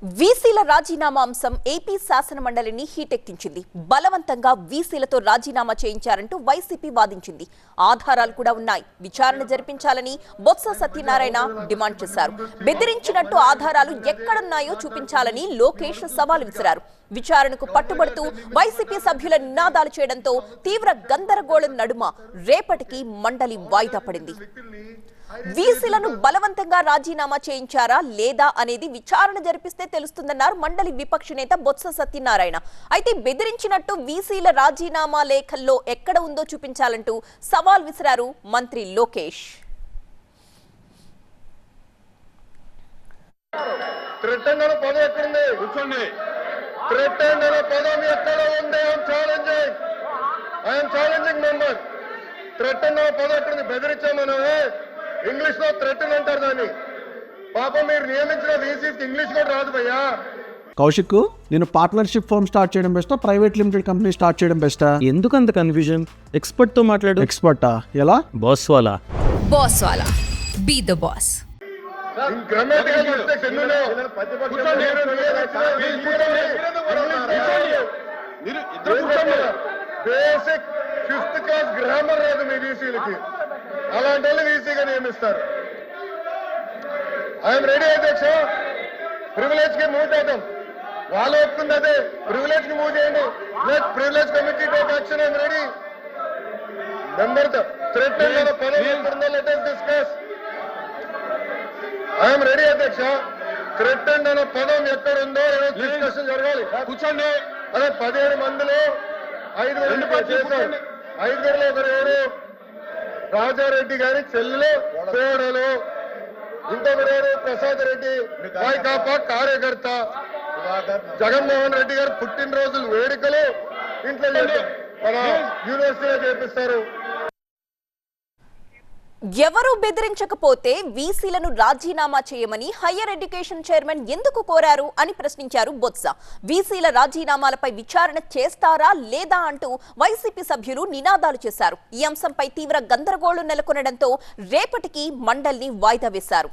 వీసీల రాజీనామా అంశం ఏపీ శాసన మండలిని హీటెక్కించింది. బలవంతంగా వీసీలతో రాజీనామా చేయించారంటూ వైసీపీ వాదించింది. ఆధారాలు కూడా ఉన్నాయి, విచారణ జరిపించాలని బొత్స సత్యనారాయణ డిమాండ్ చేశారు. బెదిరించినట్టు ఆధారాలు ఎక్కడున్నాయో చూపించాలని లోకేష్ సవాల్ విసిరారు. విచారణకు పట్టుబడుతూ వైసీపీ సభ్యుల నినాదాలు చేయడంతో తీవ్ర గందరగోళం నడుమ రేపటికి మండలి వాయిదా పడింది. వీసీలను బలవంతంగా రాజీనామా చేయించారా లేదా అనేది విచారణ జరిపిస్తే తెలుస్తుందన్నారు మండలి విపక్ష నేత బొత్స సత్యనారాయణ. అయితే బెదిరించినట్టు వీసీల రాజీనామా లేఖల్లో ఎక్కడ ఉందో చూపించాలంటూ సవాల్ విసిరారు మంత్రి లోకేష్. ఇంగ్లీష్ లో థ్రెటన్ అంటారు దాన్ని. పాపం మీరు నియమించిన వీసీకి ఇంగ్లీష్ కూడా రాదు భయ్యా. కౌశిక్, నేను పార్ట్నర్షిప్ ఫర్మ్ స్టార్ట్ చేయడం బెస్టా, ప్రైవేట్ లిమిటెడ్ కంపెనీ స్టార్ట్ చేయడం బెస్టా? ఎందుకు అంత కన్ఫ్యూజన్? ఎక్స్పర్ట్ తో మాట్లాడు. ఎక్స్పర్టా? ఎలా? బాస్ వాలా. బాస్ వాలా, be the boss. Grammatical mistakes ఎన్నున్నాయి. బేసిక్ 5th క్లాస్ గ్రామర్ రాదు మీ వీసీలకి. అలాంటి వాళ్ళు వీసీగా నియమిస్తారు. ఐఎమ్ రెడీ అధ్యక్ష. ప్రివిలేజ్ కి మూవ్ చేద్దాం. వాళ్ళు ఒప్పుకుంది అదే, ప్రివిలేజ్ కి మూవ్ చేయండి. Let privilege committee take action. I'm ready. Number threat అన్న పదం ఎక్కడుందో let us discuss. I'm ready అధ్యక్ష. థ్రెట్ అన్న పదం ఎక్కడుందో డిస్కషన్ జరగాలి. కూర్చోండి. అదే 17 మందిలో 5 చేశారు. 5 ఒకరు ఎవరు? రాజారెడ్డి గారి చెల్లెలు కోడలు. ఇంకొకరు ప్రసాద్ రెడ్డి వైకాపా కార్యకర్త. జగన్మోహన్ రెడ్డి గారు పుట్టినరోజులు వేడుకలు ఇంట్లో మన యూనివర్సిటీలో చేపిస్తారు. ఎవరూ బెదిరించకపోతే వీసీలను రాజీనామా చేయమని హయ్యర్ ఎడ్యుకేషన్ చైర్మన్ ఎందుకు కోరారు అని ప్రశ్నించారు బొత్స. వీసీల రాజీనామాలపై విచారణ చేస్తారా లేదా అంటూ వైసీపీ సభ్యులు నినాదాలు చేశారు. ఈ అంశంపై తీవ్ర గందరగోళం నెలకొనడంతో రేపటికి మండలిని వాయిదా వేశారు.